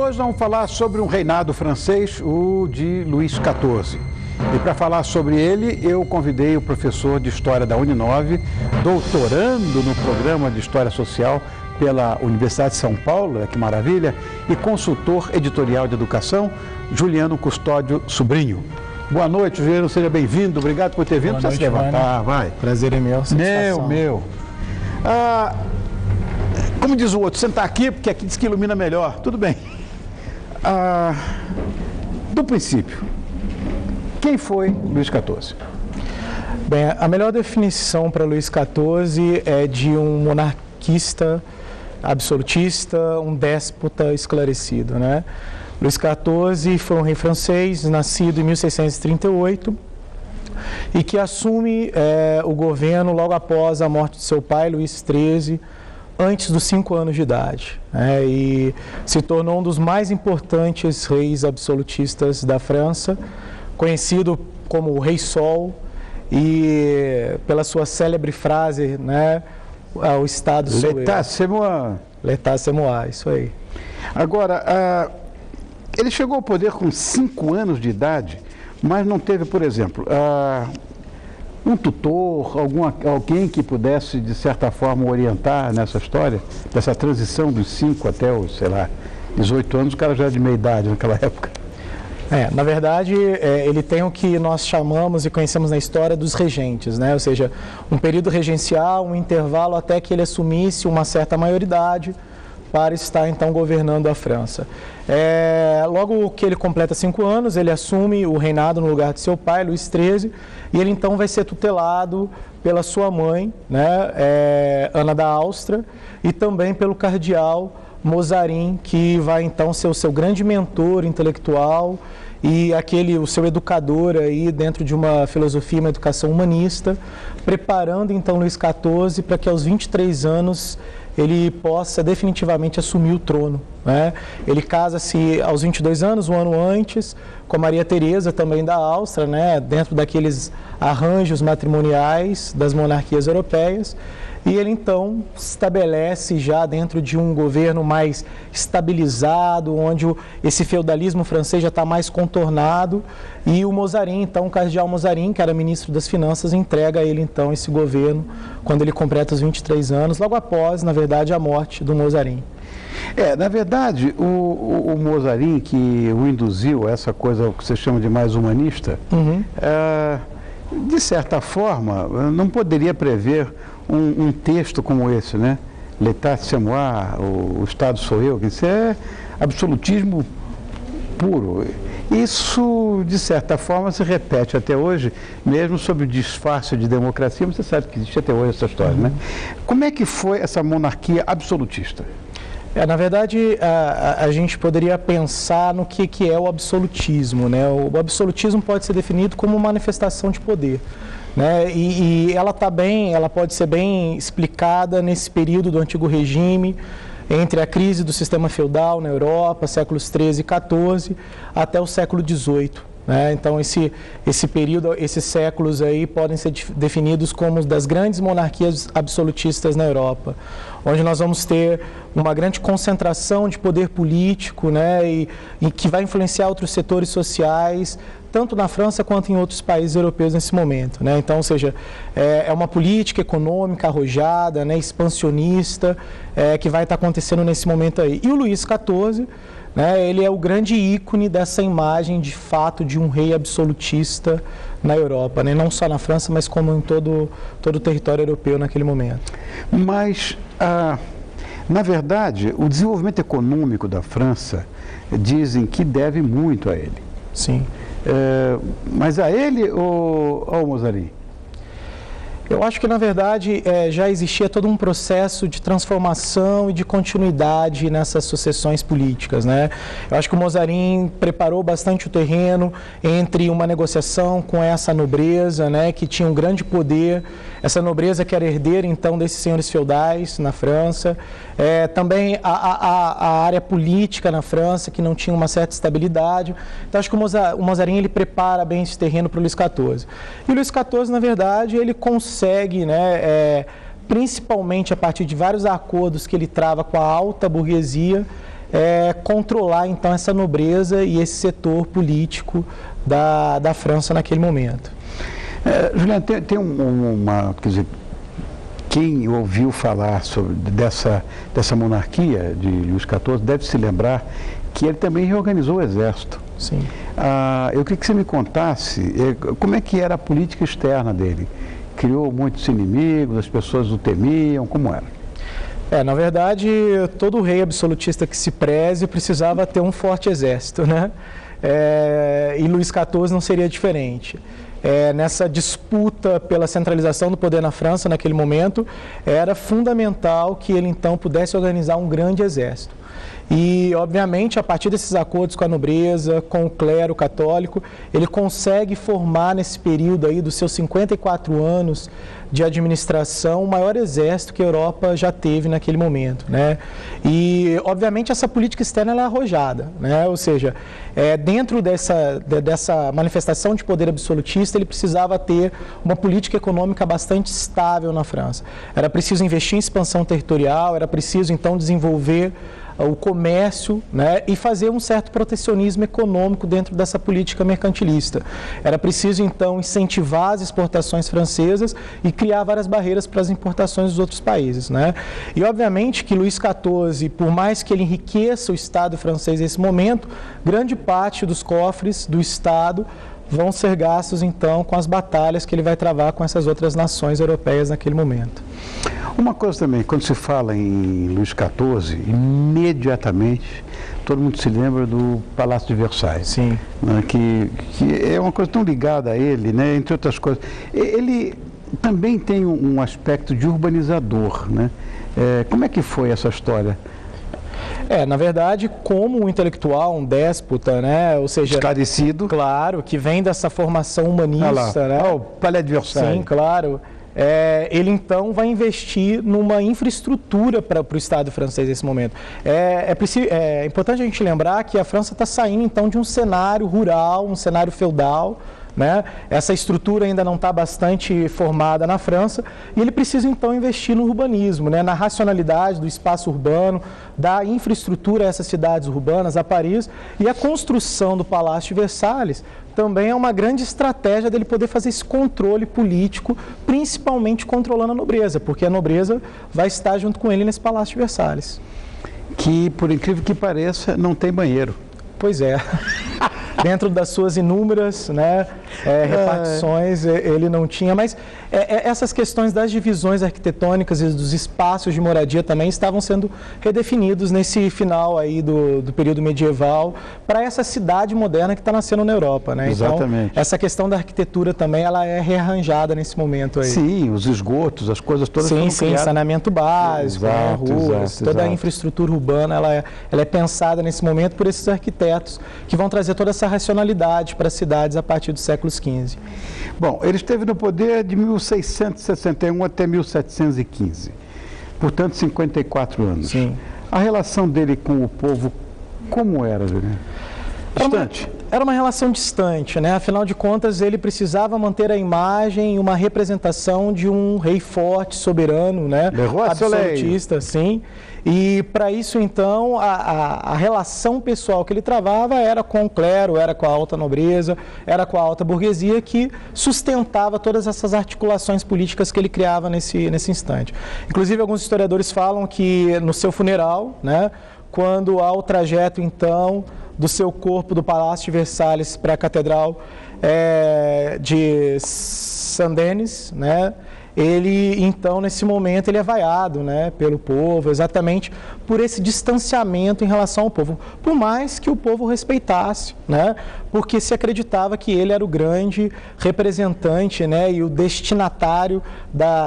hoje nós vamos falar sobre um reinado francês, o de Luís XIV. E para falar sobre ele, eu convidei o professor de História da Uninove, doutorando no programa de História Social pela Universidade de São Paulo, que maravilha, e consultor editorial de educação, Juliano Custódio Sobrinho. Boa noite, Juliano, seja bem-vindo, obrigado por ter vindo. Boa noite, se levantar, vai. Prazer é meu, satisfação. Meu. Como diz o outro, sentar aqui, porque aqui diz que ilumina melhor. Tudo bem. Do princípio, quem foi Luís XIV? Bem, a melhor definição para Luís XIV é de um monarquista absolutista, um déspota esclarecido, né? Luís XIV foi um rei francês, nascido em 1638, e que assume o governo logo após a morte de seu pai, Luís XIII, antes dos 5 anos de idade, né? E se tornou um dos mais importantes reis absolutistas da França, conhecido como o Rei Sol, e pela sua célebre frase, né, o Estado sou eu. L'État c'est moi. L'État c'est moi, isso aí. Agora, ele chegou ao poder com 5 anos de idade, mas não teve, por exemplo, um tutor, alguém que pudesse, de certa forma, orientar nessa história, dessa transição dos 5 até os, 18 anos, o cara já era de meia idade naquela época. Na verdade, ele tem o que nós chamamos e conhecemos na história dos regentes, né? Ou seja, um período regencial, um intervalo até que ele assumisse uma certa maioridade para estar, então, governando a França. Logo que ele completa 5 anos, ele assume o reinado no lugar de seu pai, Luís XIII, e ele, então, vai ser tutelado pela sua mãe, né, Ana da Áustria, e também pelo cardeal Mazarin, que vai, então, ser o seu grande mentor intelectual e o seu educador aí dentro de uma filosofia, uma educação humanista, preparando, então, Luís XIV para que aos 23 anos ele possa definitivamente assumir o trono, né? Ele casa-se aos 22 anos, um ano antes, com Maria Teresa, também da Áustria, né? Dentro daqueles arranjos matrimoniais das monarquias europeias. E ele, então, se estabelece já dentro de um governo mais estabilizado, onde esse feudalismo francês já está mais contornado. E o Mazarin, então, o cardeal Mazarin, que era ministro das Finanças, entrega a ele, então, esse governo quando ele completa os 23 anos, logo após, na verdade, a morte do Mazarin. Na verdade, o Mazarin, que o induziu a essa coisa que você chama de mais humanista, de certa forma, não poderia prever um texto como esse, né? L'État c'est moi, o Estado sou eu, que isso é absolutismo puro. Isso, de certa forma, se repete até hoje, mesmo sob o disfarce de democracia, mas você sabe que existe até hoje essa história, né? Como é que foi essa monarquia absolutista? Na verdade, a gente poderia pensar no que é o absolutismo, né? O absolutismo pode ser definido como uma manifestação de poder, né? E ela pode ser bem explicada nesse período do Antigo Regime, entre a crise do sistema feudal na Europa, séculos 13 e 14, até o século 18. Né? Então, esse período, esses séculos aí podem ser definidos como das grandes monarquias absolutistas na Europa, onde nós vamos ter uma grande concentração de poder político, né? e que vai influenciar outros setores sociais, tanto na França quanto em outros países europeus nesse momento, né? Então, ou seja, é uma política econômica arrojada, né, expansionista, que vai estar acontecendo nesse momento aí. E o Luís XIV, né, ele é o grande ícone dessa imagem, de fato, de um rei absolutista na Europa, né? Não só na França, mas como em todo o território europeu naquele momento. Mas, na verdade, o desenvolvimento econômico da França, dizem que deve muito a ele. Sim. Mas a ele ou ao Mazarin? Eu acho que, na verdade, já existia todo um processo de transformação e de continuidade nessas sucessões políticas, né? Eu acho que o Mazarin preparou bastante o terreno entre uma negociação com essa nobreza, né, que tinha um grande poder, essa nobreza que era herdeira, então, desses senhores feudais na França, também a área política na França, que não tinha uma certa estabilidade. Então, acho que o Mazarin, ele prepara bem esse terreno para o Luís XIV. E o Luís XIV, na verdade, ele consegue, né, principalmente a partir de vários acordos que ele trava com a alta burguesia, controlar então essa nobreza e esse setor político da França naquele momento. Juliano, tem quer dizer, quem ouviu falar dessa monarquia de Luís XIV deve se lembrar que ele também reorganizou o exército. Sim. Eu queria que você me contasse como é que era a política externa dele. Criou muitos inimigos, as pessoas o temiam, como era? Na verdade, todo rei absolutista que se preze precisava ter um forte exército, né? E Luís XIV não seria diferente. Nessa disputa pela centralização do poder na França, naquele momento, era fundamental que ele então pudesse organizar um grande exército. E, obviamente, a partir desses acordos com a nobreza, com o clero católico, ele consegue formar nesse período aí dos seus 54 anos de administração o maior exército que a Europa já teve naquele momento, né? E, obviamente, essa política externa ela é arrojada, né? Ou seja, dentro dessa manifestação de poder absolutista, ele precisava ter uma política econômica bastante estável na França. Era preciso investir em expansão territorial, era preciso, então, desenvolver o comércio, né, e fazer um certo protecionismo econômico dentro dessa política mercantilista. Era preciso, então, incentivar as exportações francesas e criar várias barreiras para as importações dos outros países, né? E, obviamente, que Luís XIV, por mais que ele enriqueça o Estado francês nesse momento, grande parte dos cofres do Estado vão ser gastos, então, com as batalhas que ele vai travar com essas outras nações europeias naquele momento. Uma coisa também, quando se fala em Luís XIV, imediatamente todo mundo se lembra do Palácio de Versailles. Sim. Né, que é uma coisa tão ligada a ele, né, entre outras coisas. Ele também tem um aspecto de urbanizador, né? Como é que foi essa história? Na verdade, como um intelectual, um déspota, né? Ou seja, esclarecido. Claro, que vem dessa formação humanista, né? O Palais de Versailles. Sim, claro. Ele então vai investir numa infraestrutura para o Estado francês nesse momento. É importante a gente lembrar que a França está saindo então de um cenário rural, um cenário feudal, né? Essa estrutura ainda não está bastante formada na França e ele precisa então investir no urbanismo, né? Na racionalidade do espaço urbano, da infraestrutura a essas cidades urbanas, a Paris, e a construção do Palácio de Versalhes também é uma grande estratégia dele poder fazer esse controle político, principalmente controlando a nobreza, porque a nobreza vai estar junto com ele nesse Palácio de Versalhes. Que, por incrível que pareça, não tem banheiro. Pois é. Dentro das suas inúmeras, né, repartições, ele não tinha, mas essas questões das divisões arquitetônicas e dos espaços de moradia também estavam sendo redefinidos nesse final aí do período medieval para essa cidade moderna que está nascendo na Europa, né? Exatamente. Então, essa questão da arquitetura também, ela é rearranjada nesse momento aí. Sim, os esgotos, as coisas todas foram criadas. Saneamento básico, exato, ruas, toda a infraestrutura urbana, ela é pensada nesse momento por esses arquitetos que vão trazer toda essa racionalidade para as cidades a partir do século XV. Bom, ele esteve no poder de 1661 até 1715, portanto 54 anos. Sim. A relação dele com o povo, como era, Juliano? Distante? Era uma relação distante, né? Afinal de contas, ele precisava manter a imagem e uma representação de um rei forte, soberano, né? Absolutista, sim. E para isso, então, a relação pessoal que ele travava era com o clero, era com a alta nobreza, era com a alta burguesia, que sustentava todas essas articulações políticas que ele criava nesse instante. Inclusive, alguns historiadores falam que no seu funeral, né, quando há o trajeto, então, do seu corpo do Palácio de Versalhes para a Catedral de Saint-Denis, né? Ele, então, nesse momento, ele é vaiado, né, pelo povo, exatamente por esse distanciamento em relação ao povo, por mais que o povo respeitasse, né, porque se acreditava que ele era o grande representante, né, e o destinatário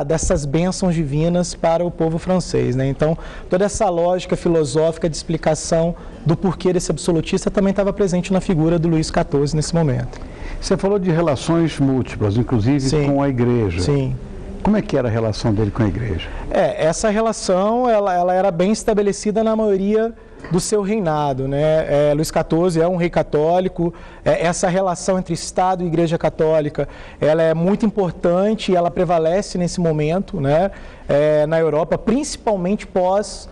dessas bênçãos divinas para o povo francês, né. Então, toda essa lógica filosófica de explicação do porquê desse absolutista também estava presente na figura do Luís XIV nesse momento. Você falou de relações múltiplas, inclusive Sim. com a igreja. Sim. Como é que era a relação dele com a igreja? Essa relação ela era bem estabelecida na maioria do seu reinado, né? Luís XIV é um rei católico, essa relação entre Estado e Igreja Católica, ela é muito importante e ela prevalece nesse momento, né? Na Europa, principalmente pós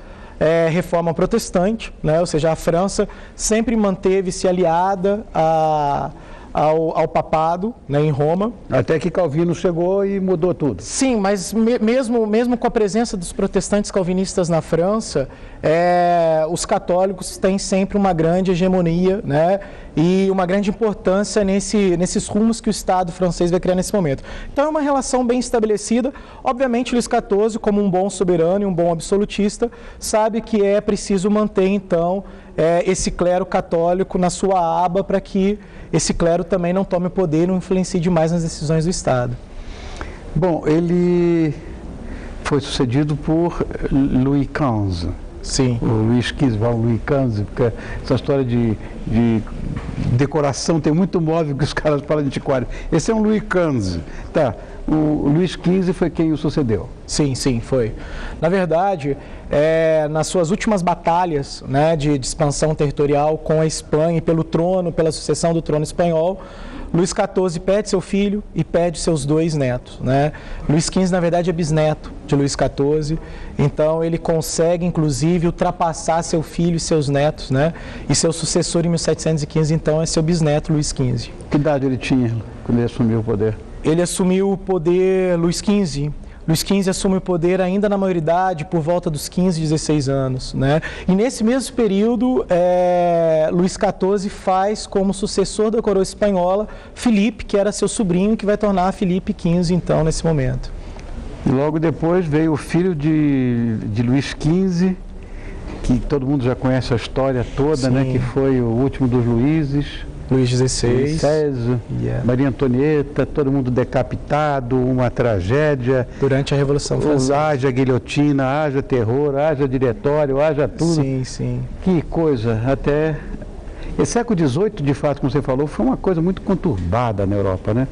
reforma protestante, né? Ou seja, a França sempre manteve-se aliada ao papado, né, em Roma. Até que Calvino chegou e mudou tudo. Sim, mas mesmo com a presença dos protestantes calvinistas na França, os católicos têm sempre uma grande hegemonia, né, e uma grande importância nesses rumos que o Estado francês vai criar nesse momento. Então é uma relação bem estabelecida. Obviamente, Luís XIV, como um bom soberano e um bom absolutista, sabe que é preciso manter, então, esse clero católico na sua aba para que esse clero também não tome poder e não influencie demais nas decisões do Estado. Bom, ele foi sucedido por Louis XV. Sim. O Luís XV, Louis XV, porque essa história de decoração tem muito móvel que os caras falam de antiquário. Esse é um Louis XV. Tá. O Luís XV foi quem o sucedeu. Sim, foi. Na verdade, nas suas últimas batalhas, né, de expansão territorial com a Espanha e pelo trono, pela sucessão do trono espanhol, Luís XIV pede seu filho e pede seus 2 netos, né? Luís XV, na verdade, é bisneto de Luís XIV, então ele consegue, inclusive, ultrapassar seu filho e seus netos, né? E seu sucessor em 1715, então, é seu bisneto, Luís XV. Que idade ele tinha quando ele assumiu o poder? Ele assumiu o poder, Luís XV assume o poder ainda na maioridade, por volta dos 15, 16 anos, né? E nesse mesmo período, Luís XIV faz como sucessor da coroa espanhola Filipe, que era seu sobrinho, que vai tornar Filipe XV, então, nesse momento. E logo depois veio o filho de Luís XV, que todo mundo já conhece a história toda, sim, né? Que foi o último dos Luíses. Luís XVI, César, Maria Antonieta, todo mundo decapitado, uma tragédia. Durante a Revolução Francesa. Haja guilhotina, haja terror, haja diretório, haja tudo. Sim. Que coisa, até... Esse século XVIII, de fato, como você falou, foi uma coisa muito conturbada na Europa, né?